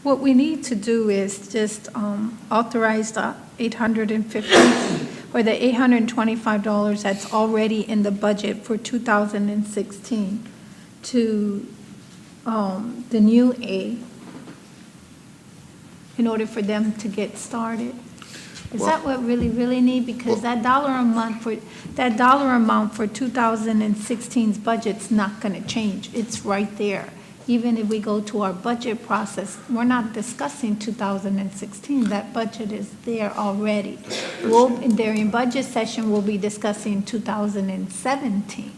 What we need to do is just authorize the $850 or the $825 that's already in the budget for 2016 to the new A in order for them to get started. Is that what really need? Because that dollar amount for 2016's budget's not going to change. It's right there. Even if we go to our budget process, we're not discussing 2016. That budget is there already. During budget session, we'll be discussing 2017.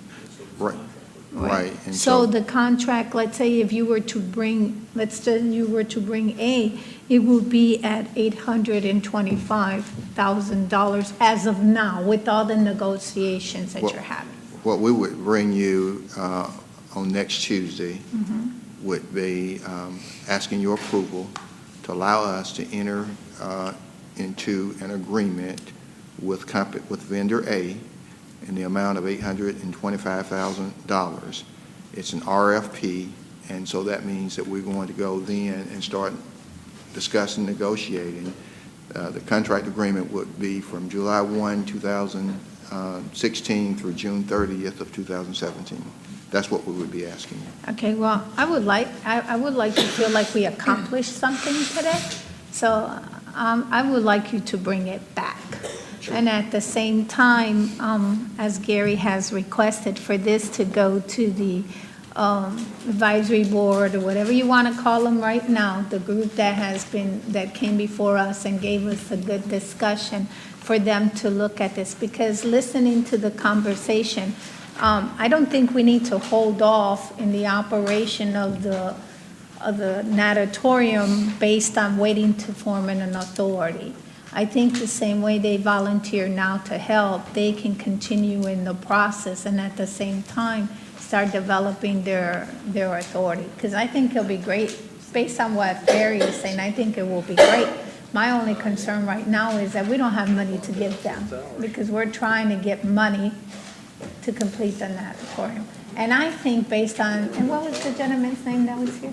Right. And So the contract, let's say if you were to bring, A, it would be at $825,000 as of now with all the negotiations that you're having. what we would bring you on next Tuesday would be asking your approval to allow us to enter into an agreement with vendor A in the amount of $825,000. It's an RFP, and so that means that we're going to go then and start discussing, negotiating. The contract agreement would be from July 1, 2016 through June 30th of 2017. That's what we would be asking you. Okay, well, I would like to feel like we accomplished something today. So I would like you to bring it back. Sure. And at the same time, as Gary has requested, for this to go to the advisory board or whatever you want to call them right now, the group that came before us and gave us a good discussion, for them to look at this. Because listening to the conversation, I don't think we need to hold off in the operation of the natatorium based on waiting to form an authority. I think the same way they volunteer now to help, they can continue in the process and at the same time start developing their authority. Because I think it'll be great, based on what Barry is saying, I think it will be great. My only concern right now is that we don't have money to give them because we're trying to get money to complete the natatorium. And I think based on, and what was the gentleman's name that was here?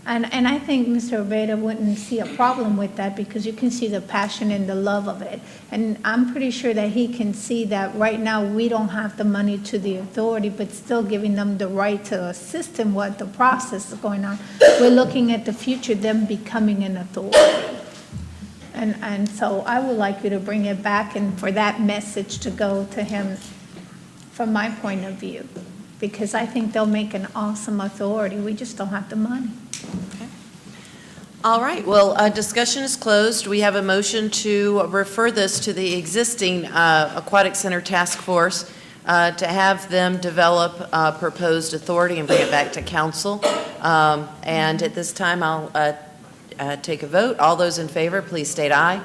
And I think Mr. Obeda wouldn't see a problem with that because you can see the passion and the love of it. And I'm pretty sure that he can see that right now we don't have the money to the authority, but still giving them the right to assist in what the process is going on. We're looking at the future, them becoming an authority. And so I would like you to bring it back and for that message to go to him from my point of view. Because I think they'll make an awesome authority. We just don't have the money. Okay. All right. Well, discussion is closed. We have a motion to refer this to the existing Aquatic Center Task Force to have them develop proposed authority and bring it back to council. And at this time, I'll take a vote. All those in favor, please state aye.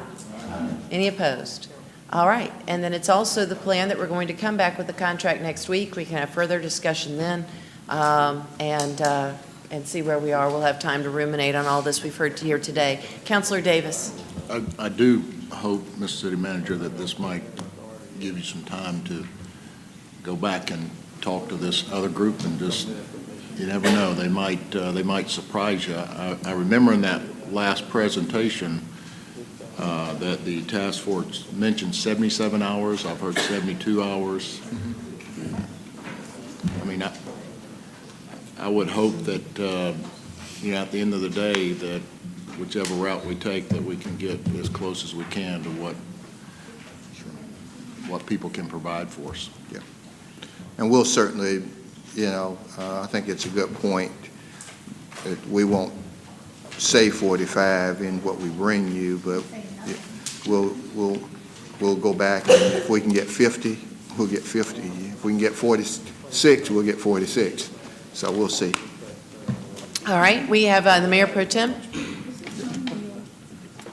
Any opposed? All right, and then it's also the plan that we're going to come back with the contract next week. We can have further discussion then and see where we are. We'll have time to ruminate on all this we've heard here today. Councilor Davis. I do hope, Mr. City Manager, that this might give you some time to go back and talk to this other group and just, you never know, they might surprise you. I remember in that last presentation, that the task force mentioned 77 hours. I've heard 72 hours. I mean, I would hope that, at the end of the day, that whichever route we take, that we can get as close as we can to what people can provide for us. Yeah. And we'll certainly, I think it's a good point that we won't say 45 in what we bring you, but we'll go back, and if we can get 50, we'll get 50. If we can get 46, we'll get 46. So we'll see. All right, we have the Mayor Pro Tem.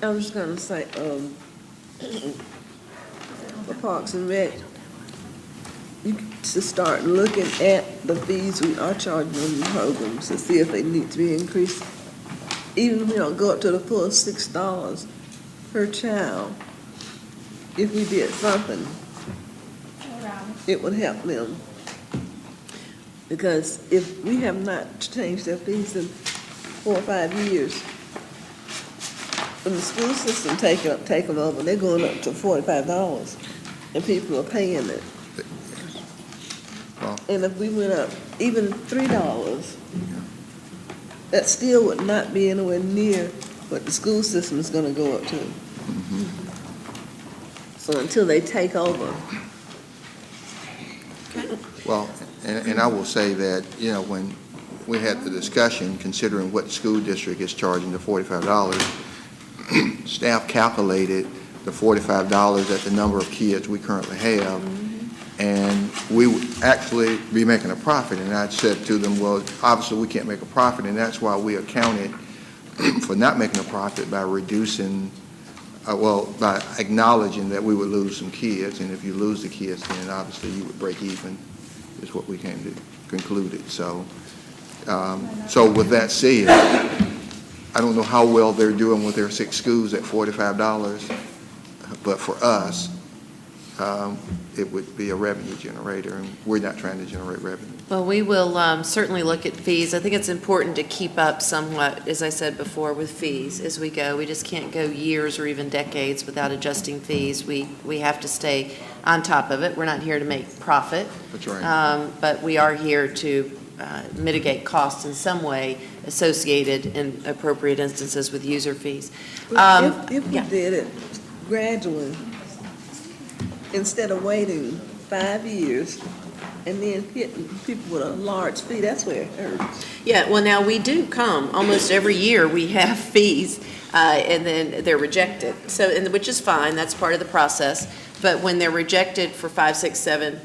I was going to say, for Parks and Rec, to start looking at the fees we are charging on the programs to see if they need to be increased. Even if we don't go up to the full $6 per child, if we did something, it would help them. Because if we have not changed their fees, then 4 or 5 years. When the school system take them over, they're going up to $45, and people are paying it. Well- And if we went up even $3, that still would not be anywhere near what the school system is gonna go up to. So until they take over. Well, and I will say that, when we had the discussion, considering what school district is charging the $45, staff calculated the $45 at the number of kids we currently have, and we would actually be making a profit. And I said to them, well, obviously we can't make a profit, and that's why we accounted for not making a profit by reducing, by acknowledging that we would lose some kids, and if you lose the kids, then obviously you would break even, is what we came to concluded. So with that said, I don't know how well they're doing with their 6 schools at $45, but for us, it would be a revenue generator, and we're not trying to generate revenue. Well, we will certainly look at fees. I think it's important to keep up somewhat, as I said before, with fees as we go. We just can't go years or even decades without adjusting fees. We have to stay on top of it. We're not here to make profit. That's right. But we are here to mitigate costs in some way associated in appropriate instances with user fees. If we yeah. did it gradually, instead of waiting 5 years and then hitting people with a large fee, that's where it hurts. Yeah, well, now, we do come, almost every year, we have fees, and then they're rejected. So, which is fine, that's part of the process. But when they're rejected for 5, 6, 7,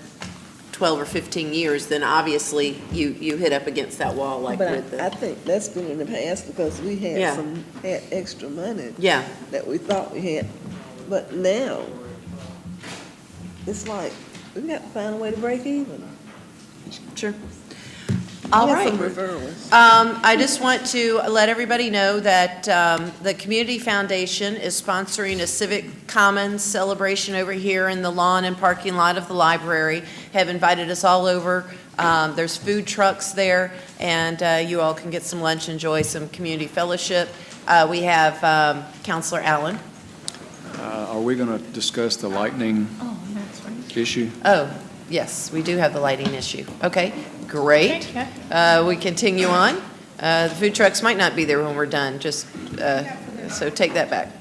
12, or 15 years, then obviously you hit up against that wall like But with I the... think that's been in the past because we Yeah. had extra money Yeah, that we thought we had. But now, it's like, we got to find a way to break even. sure. All We have right. some referrals. I just want to let everybody know that the Community Foundation is sponsoring a Civic Commons celebration over here in the lawn and parking lot of the library. Have invited us all over. There's food trucks there, and you all can get some lunch, enjoy some community fellowship. We have Counselor Allen. Are we going to discuss the lightning issue? Oh, yes, we do have the lighting issue. Okay, great. We continue on. The food trucks might not be there when we're done, just, so take that back.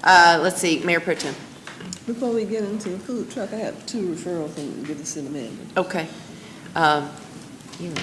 Let's see, Mayor Pro Tem. Before we get into the food truck, I have 2 referrals from the city manager. Okay. You know.